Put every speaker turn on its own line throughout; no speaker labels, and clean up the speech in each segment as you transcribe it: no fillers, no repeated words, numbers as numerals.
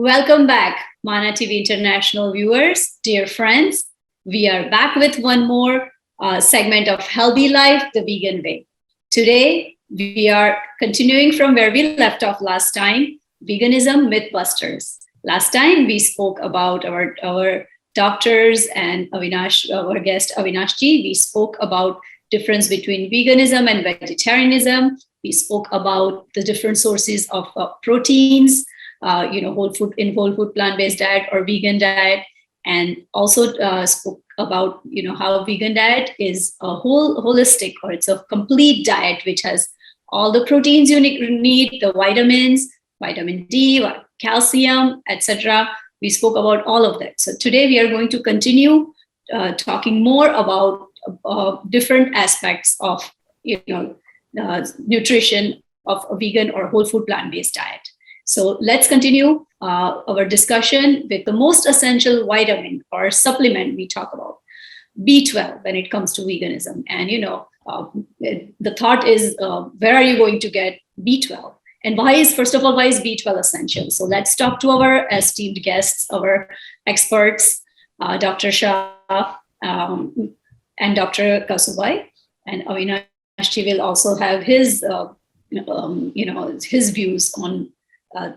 Welcome back, Mana TV International viewers, dear friends. We are back with one more segment of Healthy Life, the Vegan Way. Today, we are continuing from where we left off last time, veganism mythbusters. Last time, we spoke about our doctors and Avinash, our guest Avinash ji. We spoke about difference between veganism and vegetarianism. We spoke about the different sources of proteins, whole food plant-based diet or vegan diet, and also spoke about how vegan diet is a holistic, or it's a complete diet which has all the proteins you need, the vitamins, vitamin D, calcium, etc. We spoke about all of that. So today we are going to continue talking more about different aspects of nutrition of a vegan or whole food plant-based diet. So let's continue our discussion with the most essential vitamin or supplement we talk about, B12, when it comes to veganism. And, the thought is, where are you going to get B12? And first of all, why is B12 essential? So let's talk to our esteemed guests, our experts, Dr. Shah and Dr. Kasubai. And Avinash will also have his, his views on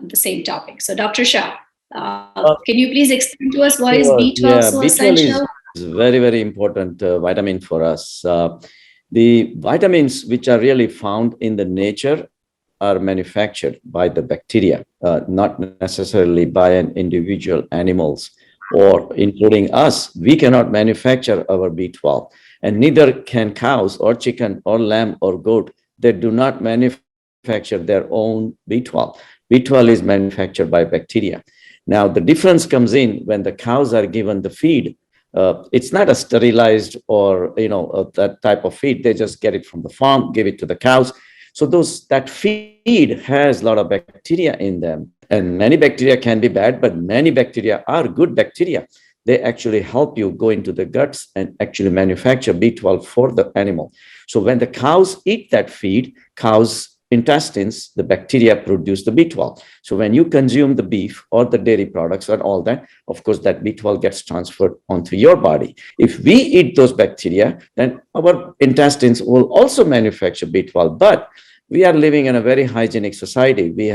the same topic. So, Dr. Shah, can you please explain to us why is B12 so essential?
B12 is very, very important vitamin for us. The vitamins which are really found in the nature are manufactured by the bacteria, not necessarily by an individual animals or including us. We cannot manufacture our B12, and neither can cows or chicken or lamb or goat. They do not manufacture their own B12. B12 is manufactured by bacteria. Now, the difference comes in when the cows are given the feed. It's not a sterilized or, that type of feed. They just get it from the farm, give it to the cows. So that feed has a lot of bacteria in them. And many bacteria can be bad, but many bacteria are good bacteria. They actually help you go into the guts and actually manufacture B12 for the animal. So when the cows eat that feed, cows' intestines, the bacteria produce the B12. So when you consume the beef or the dairy products and all that, of course, that B12 gets transferred onto your body. If we eat those bacteria, then our intestines will also manufacture B12. But we are living in a very hygienic society. We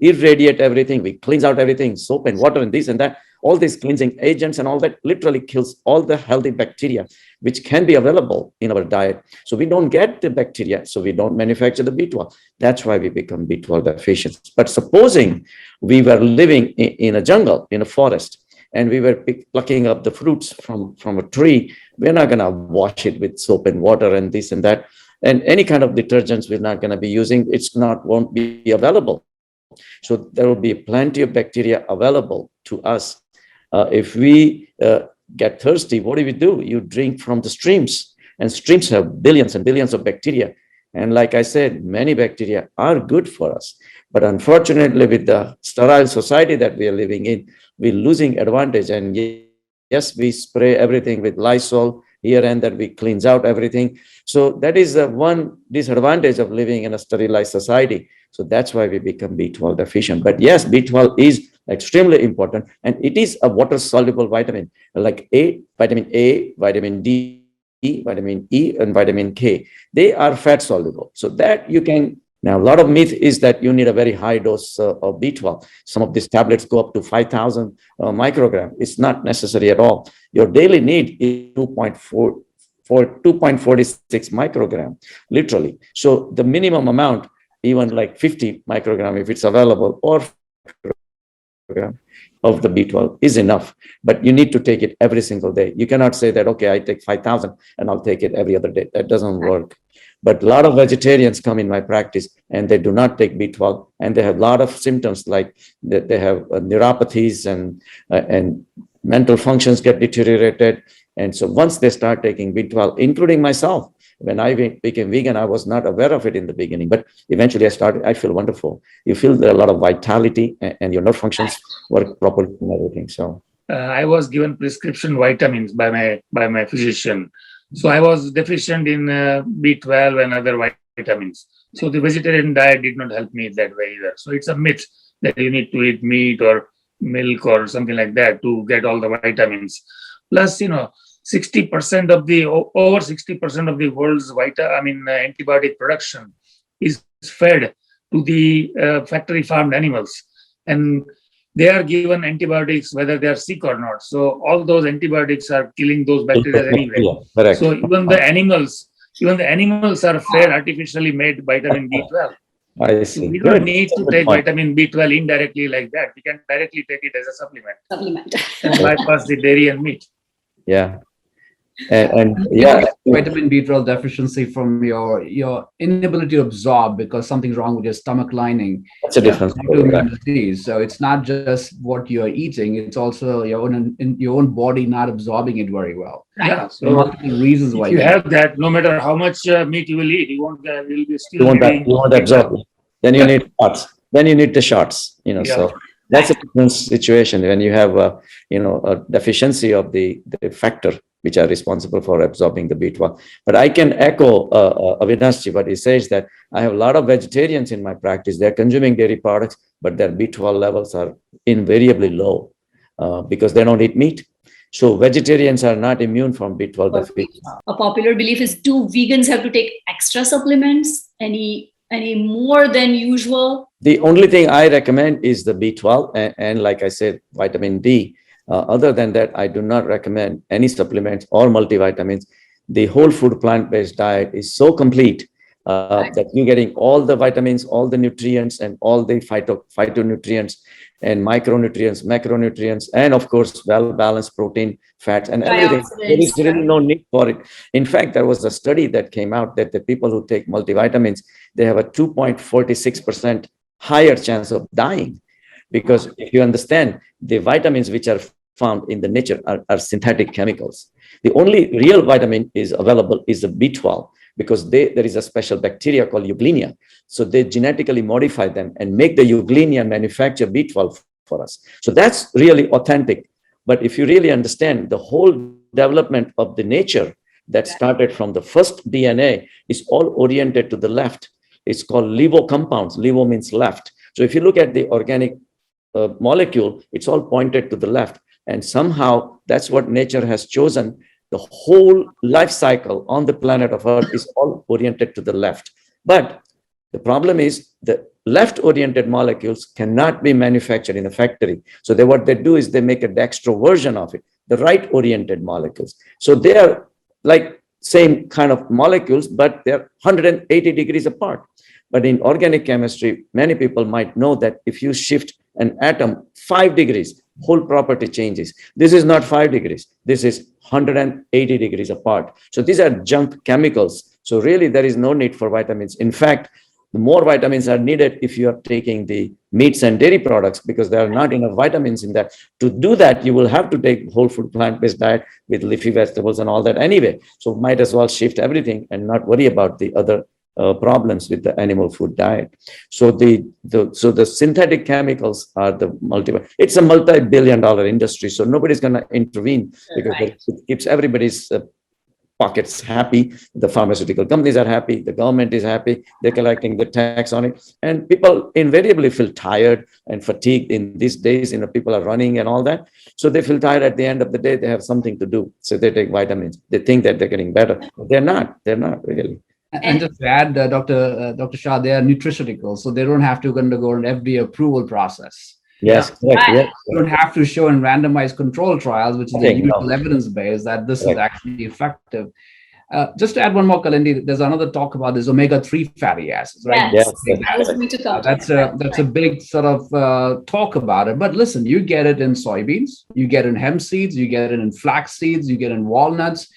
irradiate everything, we cleanse out everything, soap and water and this and that. All these cleansing agents and all that literally kills all the healthy bacteria which can be available in our diet. So we don't get the bacteria, so we don't manufacture the B12. That's why we become B12 deficient. But supposing we were living in a jungle, in a forest, and we were plucking up the fruits from a tree, we're not going to wash it with soap and water and this and that. And any kind of detergents we're not going to be using, won't be available. So there will be plenty of bacteria available to us. If we get thirsty, what do? You drink from the streams, and streams have billions and billions of bacteria. And like I said, many bacteria are good for us. But unfortunately, with the sterile society that we are living in, we're losing advantage. And yes, we spray everything with Lysol here and that, we cleanse out everything. So that is one disadvantage of living in a sterilized society. So that's why we become B12 deficient. But yes, B12 is extremely important, and it is a water-soluble vitamin, like vitamin A, vitamin D, vitamin E, and vitamin K. They are fat-soluble. So that you can. Now, a lot of myth is that you need a very high dose of B12. Some of these tablets go up to 5,000 microgram. It's not necessary at all. Your daily need is 2.46 microgram, literally. So the minimum amount, even like 50 microgram, if it's available, or of the B12 is enough, but you need to take it every single day. You cannot say that, okay, I take 5,000 and I'll take it every other day. That doesn't work. But a lot of vegetarians come in my practice and they do not take B12, and they have a lot of symptoms like that. They have neuropathies and mental functions get deteriorated. And so once they start taking B12, including myself, when I became vegan, I was not aware of it in the beginning, but eventually I feel wonderful. You feel a lot of vitality and your nerve functions work properly and everything. So
I was given prescription vitamins by my physician. So I was deficient in B12 and other vitamins. So the vegetarian diet did not help me that way either. So it's a myth that you need to eat meat or milk or something like that to get all the vitamins. Plus, 60% of the over 60% of the world's antibiotic production is fed to the factory farmed animals, and they are given antibiotics whether they are sick or not. So all those antibiotics are killing those bacteria anyway.
Correct.
So even the animals are fed artificially made vitamin B12.
I
So
see.
we don't
Good.
need to
Good
take
point.
vitamin B12 indirectly like that. We can directly take it as a supplement
Supplement.
and bypass the dairy and meat.
Yeah. And
You
yeah,
get vitamin B12 deficiency from your inability to absorb because something's wrong with your stomach lining.
that's a different story.
Autoimmune disease. So it's not just what you're eating; it's also your own body not absorbing it very well.
Right.
Yeah.
So multiple reasons why
If you have that, no matter how much meat you will eat, you won't. Will be still
You want that,
needing
you want to absorb it. Then you need shots. Then you need the shots,
Yeah.
so that's a different situation when you have a deficiency of the factor which are responsible for absorbing the B12. But I can echo Avinashji, what he says, that I have a lot of vegetarians in my practice. They're consuming dairy products, but their B12 levels are invariably low because they don't eat meat. So vegetarians are not immune from B12 deficiency.
A popular belief is, do vegans have to take extra supplements? Any more than usual?
The only thing I recommend is the B12 and like I said, vitamin D. Other than that, I do not recommend any supplements or multivitamins. The whole food plant-based diet is so complete that you're getting all the vitamins, all the nutrients, and all the phytonutrients and micronutrients, macronutrients, and of course, well-balanced protein, fats, and everything. There is really no need for it. In fact, there was a study that came out that the people who take multivitamins, they have a 2.46% higher chance of dying. Because if you understand, the vitamins which are found in the nature are synthetic chemicals. The only real vitamin is available is the B12, because there is a special bacteria called Eugenia. So they genetically modify them and make the Eugenia manufacture B12 for us. So that's really authentic. But if you really understand the whole development of the nature that started from the first DNA is all oriented to the left. It's called levo compounds. Levo means left. So if you look at the organic molecule, it's all pointed to the left. And somehow that's what nature has chosen. The whole life cycle on the planet of Earth is all oriented to the left. But the problem is the left-oriented molecules cannot be manufactured in a factory. So what they do is they make a dextro version of it, the right-oriented molecules. So they are like same kind of molecules, but they're 180 degrees apart. But in organic chemistry, many people might know that if you shift an atom 5 degrees, whole property changes. This is not 5 degrees. This is 180 degrees apart. So these are junk chemicals. So really, there is no need for vitamins. In fact, the more vitamins are needed if you are taking the meats and dairy products, because there are not enough vitamins in that. To do that, you will have to take whole food plant-based diet with leafy vegetables and all that anyway. So might as well shift everything and not worry about the other problems with the animal food diet. So the synthetic chemicals are it's a multi-billion-dollar industry. So nobody's going to intervene because it keeps everybody's pockets happy. The pharmaceutical companies are happy. The government is happy. They're collecting the tax on it. And people invariably feel tired and fatigued in these days. People are running and all that. So they feel tired at the end of the day. They have something to do. So they take vitamins. They think that they're getting better. But they're not. They're not really.
And just to add, Dr. Shah, they are nutraceuticals, so they don't have to undergo an FDA approval process.
Yes, correct. Yes.
You don't have to show in randomized control trials, which is the usual evidence base that this is actually effective. Just to add one more, Kalindi, there's another talk about this omega-3 fatty acids, right?
Yes.
That's a big sort of talk about it. But listen, you get it in soybeans, you get it in hemp seeds, you get it in flax seeds, you get it in walnuts.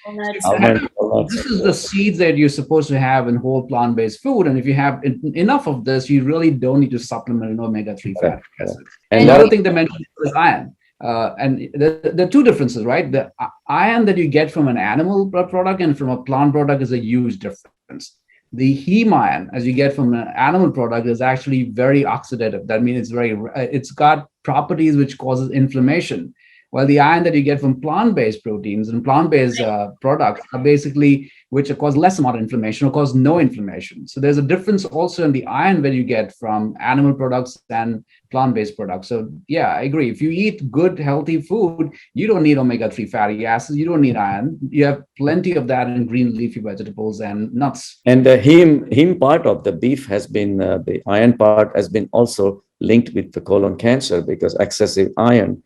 This is the seeds that you're supposed to have in whole plant-based food. And if you have enough of this, you really don't need to supplement an omega-3 fatty acid. And the other thing they mentioned is iron. And the two differences, right? The iron that you get from an animal product and from a plant product is a huge difference. The heme iron, as you get from an animal product, is actually very oxidative. That means it's got properties which causes inflammation. While the iron that you get from plant-based proteins and plant-based products are basically which cause less amount of inflammation or cause no inflammation. So there's a difference also in the iron that you get from animal products and plant-based products. So yeah, I agree. If you eat good, healthy food, you don't need omega-3 fatty acids. You don't need iron. You have plenty of that in green leafy vegetables and nuts.
And the heme part of the beef has been, the iron part has been also linked with the colon cancer, because excessive iron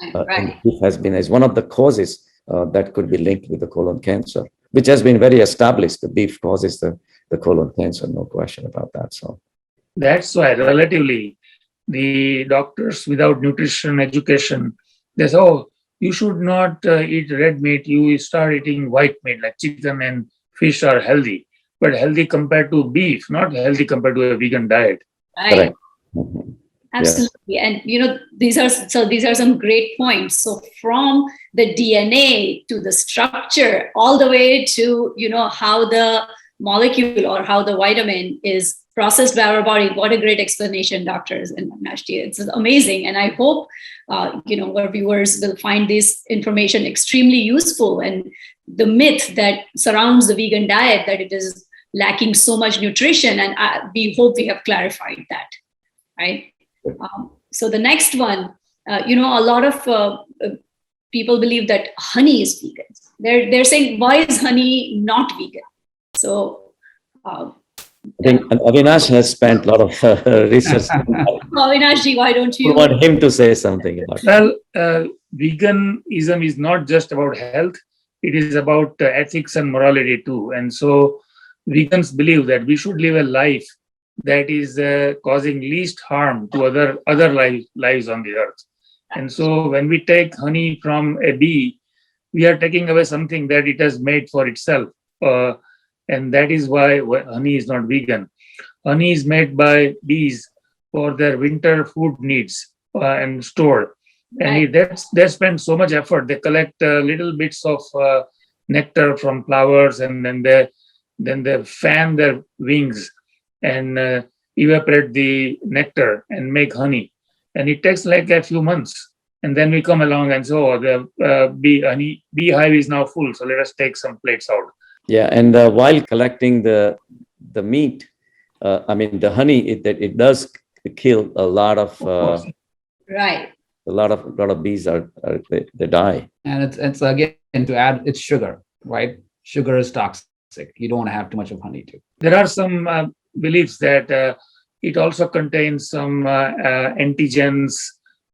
in beef has been as one of the causes that could be linked with the colon cancer, which has been very established. The beef causes the colon cancer, no question about that. So
that's why relatively the doctors without nutrition education, they say, oh, you should not eat red meat. You start eating white meat like chicken and fish are healthy, but healthy compared to beef, not healthy compared to a vegan diet.
Right.
correct. Mhm.
Absolutely. And these are some great points. So from the DNA to the structure, all the way to how the molecule or how the vitamin is processed by our body. What a great explanation, doctors and Nashti. It's amazing. And I hope our viewers will find this information extremely useful. And the myth that surrounds the vegan diet, that it is lacking so much nutrition, and we hope we have clarified that, right? So the next one, a lot of people believe that honey is vegan. They're saying, why is honey not vegan? So
I think Avinash has spent a lot of research.
Avinash, why don't you?
I want him to say something about it.
Well, veganism is not just about health, it is about ethics and morality too. And so vegans believe that we should live a life that is causing least harm to other lives on the earth. And so when we take honey from a bee, we are taking away something that it has made for itself. And that is why honey is not vegan. Honey is made by bees for their winter food needs and stored. And they spend so much effort. They collect little bits of nectar from flowers, and then they fan their wings and evaporate the nectar and make honey. And it takes like a few months. And then we come along and say, oh, the beehive is now full. So let us take some plates out.
Yeah, and while collecting the meat, the honey, it does kill a lot of
right.
A lot of bees they die.
And it's again, to add, it's sugar, right? Sugar is toxic. You don't want to have too much of honey too.
There are some beliefs that it also contains some antigens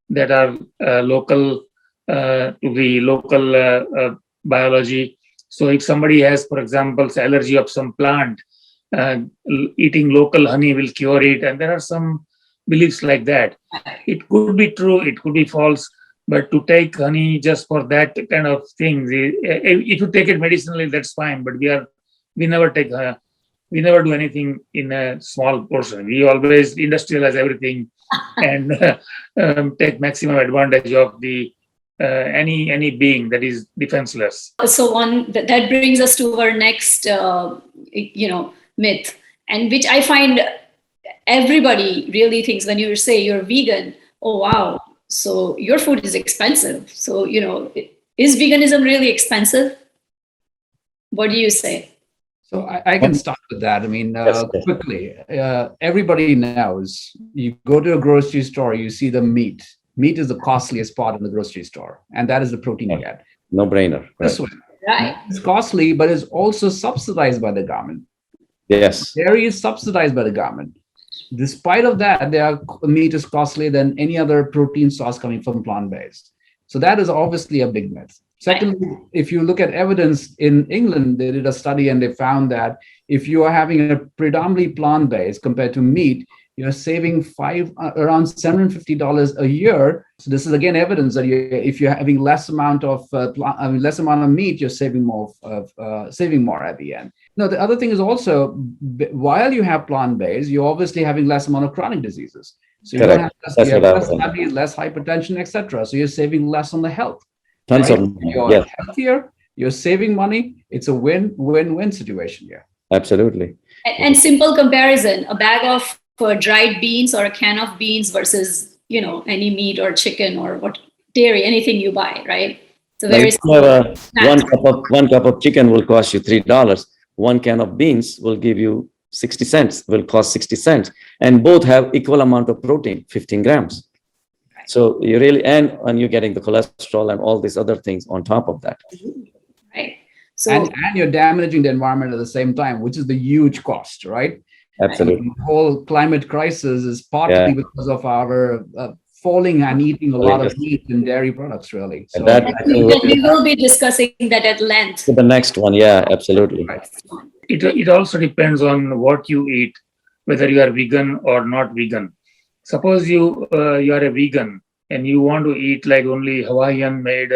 that are local to the local biology. So if somebody has, for example, allergy of some plant, eating local honey will cure it. And there are some beliefs like that. It could be true, it could be false, but to take honey just for that kind of thing, if you take it medicinally, that's fine. But we never do anything in a small portion. We always industrialize everything and take maximum advantage of the any being that is defenseless.
So that brings us to our next myth, and which I find everybody really thinks when you say you're vegan, oh wow, so your food is expensive. So is veganism really expensive? What do you say?
So I can start with that. Quickly, everybody knows, you go to a grocery store, you see the meat. Meat is the costliest part in the grocery store, and that is the protein you get.
No brainer.
This way.
Right.
It's costly, but it's also subsidized by the government.
Yes.
Dairy is subsidized by the government. Despite of that, meat is costlier than any other protein source coming from plant-based. So that is obviously a big myth. Secondly, if you look at evidence in England, they did a study and they found that if you are having a predominantly plant-based compared to meat, you're saving around $750 a year. So this is again evidence that if you're having less amount of meat, you're saving more at the end. Now, the other thing is also, while you have plant-based, you're obviously having less amount of chronic diseases. So you don't have less diabetes, less hypertension, etc. So you're saving less on the health.
Tons
right?
of
You're healthier, you're saving money. It's a win-win situation here.
Absolutely.
And simple comparison, a bag of dried beans or a can of beans versus any meat or chicken or dairy, anything you buy, right? It's a very
one cup of chicken will cost you $3, one can of beans will give you 60 cents, will cost 60 cents. And both have equal amount of protein, 15 grams. So you really, and you're getting the cholesterol and all these other things on top of that.
Right. So,
and you're damaging the environment at the same time, which is the huge cost, right?
Absolutely.
The whole climate crisis is partly because of our falling and eating a lot of meat and dairy products, really. So
we will be discussing that at length.
The next one, yeah, absolutely.
Right.
It also depends on what you eat, whether you are vegan or not vegan. Suppose you are a vegan and you want to eat like only Hawaiian made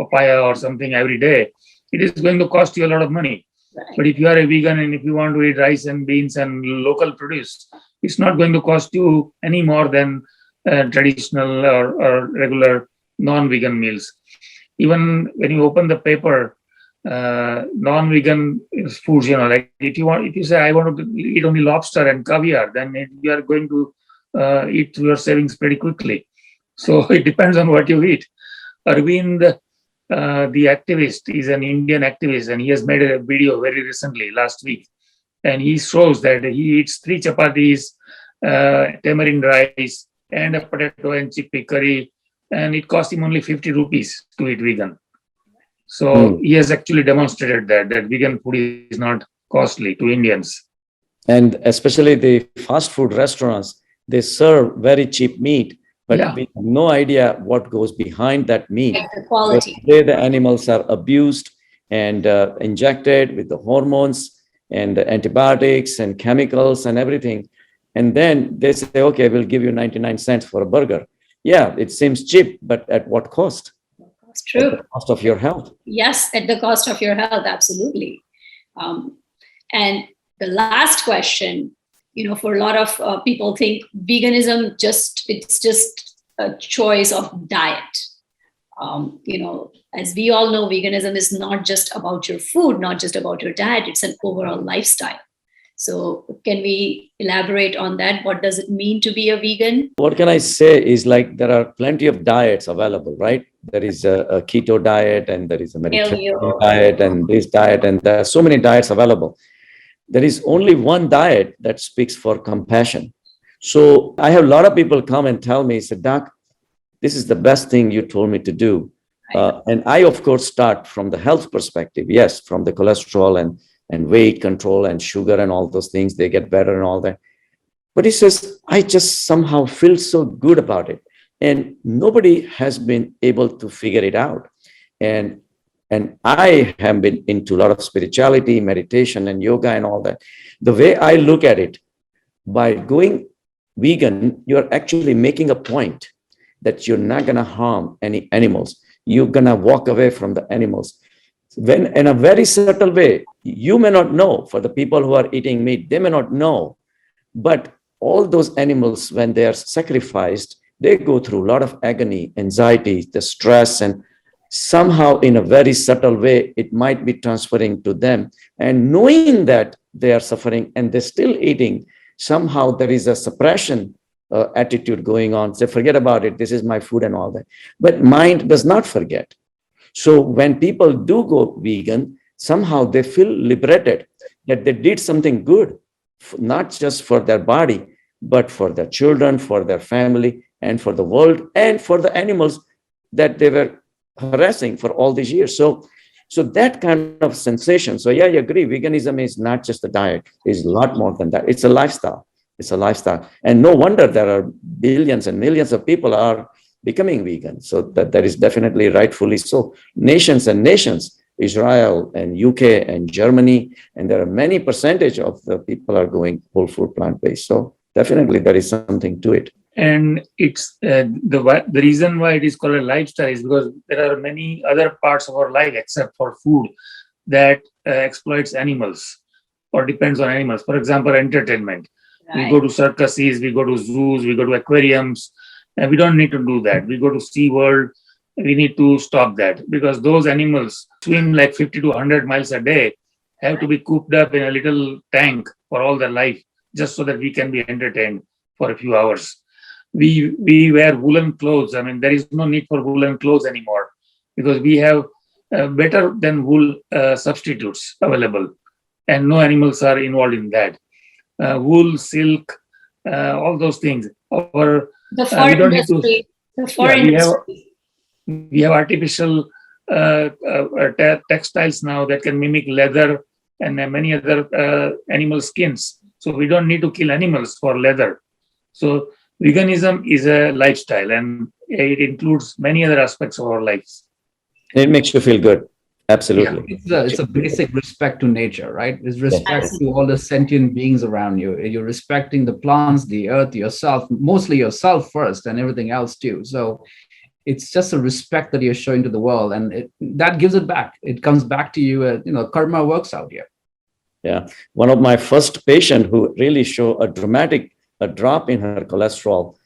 papaya or something every day, it is going to cost you a lot of money. Right. But if you are a vegan and if you want to eat rice and beans and local produce, it's not going to cost you any more than traditional or regular non-vegan meals. Even when you open the paper, non-vegan foods, like if you say I want to eat only lobster and caviar, then you are going to eat your savings pretty quickly. So it depends on what you eat. Arvind, the activist, is an Indian activist, and he has made a video very recently, last week, and he shows that he eats 3 chapatis, tamarind rice, and a potato and chickpea curry, and it cost him only 50 rupees to eat vegan. So he has actually demonstrated that vegan food is not costly to Indians.
And especially the fast food restaurants, they serve very cheap meat, but we have no idea what goes behind that meat.
Like the quality.
The animals are abused and injected with the hormones and the antibiotics and chemicals and everything. And then they say, okay, we'll give you 99 cents for a burger. Yeah, it seems cheap, but at what cost?
That's true.
At the cost of your health.
Yes, at the cost of your health, absolutely. And the last question, for a lot of people think veganism it's just a choice of diet. As we all know, veganism is not just about your food, not just about your diet, it's an overall lifestyle. So can we elaborate on that? What does it mean to be a vegan?
What can I say is like there are plenty of diets available, right? There is a keto diet and there is a Mediterranean diet and this diet, and there are so many diets available. There is only one diet that speaks for compassion. So I have a lot of people come and tell me, say, Doc, this is the best thing you told me to do. And I, of course, start from the health perspective. Yes, from the cholesterol and weight control and sugar and all those things, they get better and all that. But he says, I just somehow feel so good about it. And nobody has been able to figure it out. And I have been into a lot of spirituality, meditation, and yoga and all that. The way I look at it, by going vegan, you're actually making a point that you're not going to harm any animals. You're going to walk away from the animals. When in a very subtle way, you may not know, for the people who are eating meat, they may not know, but all those animals, when they are sacrificed, they go through a lot of agony, anxiety, the stress, and somehow in a very subtle way, it might be transferring to them. And knowing that they are suffering and they're still eating, somehow there is a suppression attitude going on. Say, forget about it, this is my food and all that. But mind does not forget. So when people do go vegan, somehow they feel liberated that they did something good, not just for their body, but for their children, for their family, and for the world, and for the animals that they were harassing for all these years. So that kind of sensation. So yeah, I agree. Veganism is not just a diet. It's a lot more than that. It's a lifestyle. It's a lifestyle. And no wonder there are billions and millions of people are becoming vegan. So that is definitely rightfully so. Nations and nations, Israel and UK and Germany, and there are many percentage of the people are going whole food plant-based. So definitely there is something to it.
And it's the reason why it is called a lifestyle is because there are many other parts of our life except for food that exploits animals or depends on animals. For example, entertainment. Right. We go to circuses, we go to zoos, we go to aquariums, and we don't need to do that. We go to SeaWorld, we need to stop that because those animals swim like 50 to 100 miles a day, have to be cooped up in a little tank for all their life just so that we can be entertained for a few hours. We wear woolen clothes. I mean, there is no need for woolen clothes anymore because we have better than wool substitutes available. and no animals are involved in that. Wool, silk, all those things. Or
The fur
we don't need to.
industry. The fur
Yeah,
industry.
we have artificial textiles now that can mimic leather and many other animal skins. So we don't need to kill animals for leather. So veganism is a lifestyle, and it includes many other aspects of our lives.
It makes you feel good. Absolutely.
It's a basic respect to nature, right? It's respect
Yes.
to all the sentient beings around you. You're respecting the plants, the earth, yourself, mostly yourself first, and everything else too. So it's just a respect that you're showing to the world, and that gives it back. It comes back to you. Karma works out here.
Yeah. One of my first patient who really showed a drop in her cholesterol.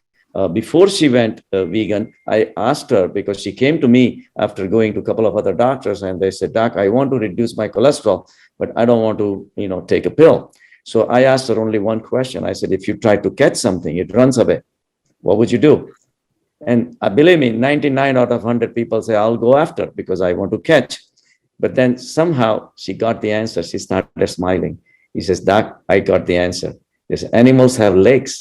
Before she went vegan, I asked her, because she came to me after going to a couple of other doctors, and they said, "Doc, I want to reduce my cholesterol, but I don't want to, take a pill." So I asked her only one question. I said, "If you try to catch something, it runs away. What would you do?" And believe me, 99 out of 100 people say, "I'll go after because I want to catch." But then somehow she got the answer. She started smiling. He says, "Doc, I got the answer. These animals have legs.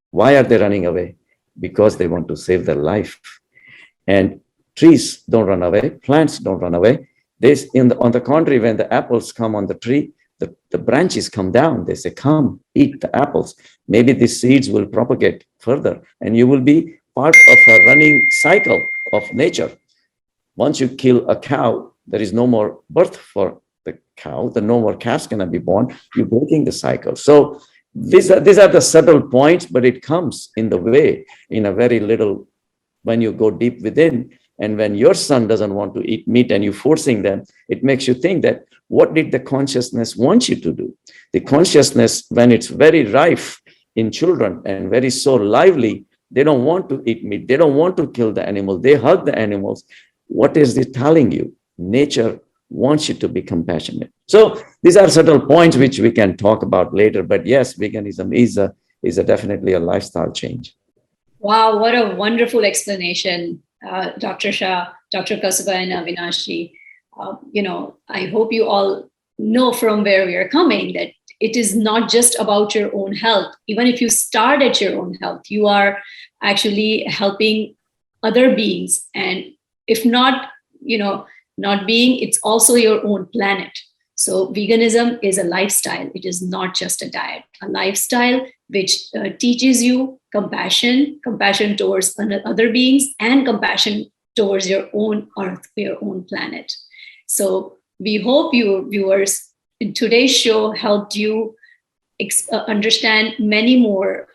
Why are they running away? Because they want to save their life. And trees don't run away. Plants don't run away. On the contrary, when the apples come on the tree, the branches come down. They say, 'Come, eat the apples.' Maybe the seeds will propagate further, and you will be part of a running cycle of nature. Once you kill a cow, there is no more birth for the cow. No more calves cannot be born. You're breaking the cycle. So these are the subtle points, but it comes in the way in a very little when you go deep within. And when your son doesn't want to eat meat and you're forcing them, it makes you think that what did the consciousness want you to do? The consciousness, when it's very rife in children and very so lively, they don't want to eat meat. They don't want to kill the animal. They hug the animals. What is it telling you? Nature wants you to be compassionate. So these are subtle points which we can talk about later. But yes, veganism is definitely a lifestyle change.
Wow, what a wonderful explanation, Dr. Shah, Dr. Kasaba, and Avinashji. I hope you all know from where we are coming that it is not just about your own health. Even if you start at your own health, you are actually helping other beings. And if not, not being, it's also your own planet. So veganism is a lifestyle. It is not just a diet, a lifestyle which teaches you compassion towards other beings, and compassion towards your own earth, your own planet. So we hope you viewers in today's show helped you understand many more,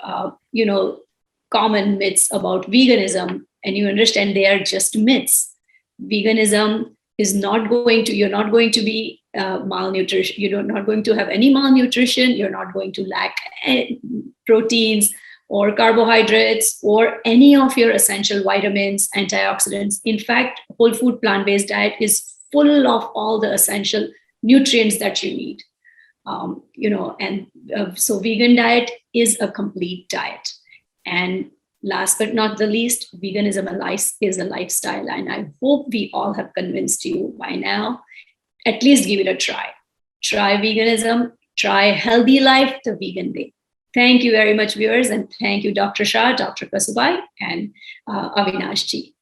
common myths about veganism, and you understand they are just myths. Veganism is not going to, you're not going to be malnutrition. You're not going to have any malnutrition. You're not going to lack proteins or carbohydrates or any of your essential vitamins, antioxidants. In fact, whole food plant-based diet is full of all the essential nutrients that you need. So vegan diet is a complete diet. And last but not the least, veganism is a lifestyle. And I hope we all have convinced you by now. At least give it a try. Try veganism, try healthy life the vegan way. Thank you very much, viewers. And thank you, Dr. Shah, Dr. Kasubai, and Avinash ji.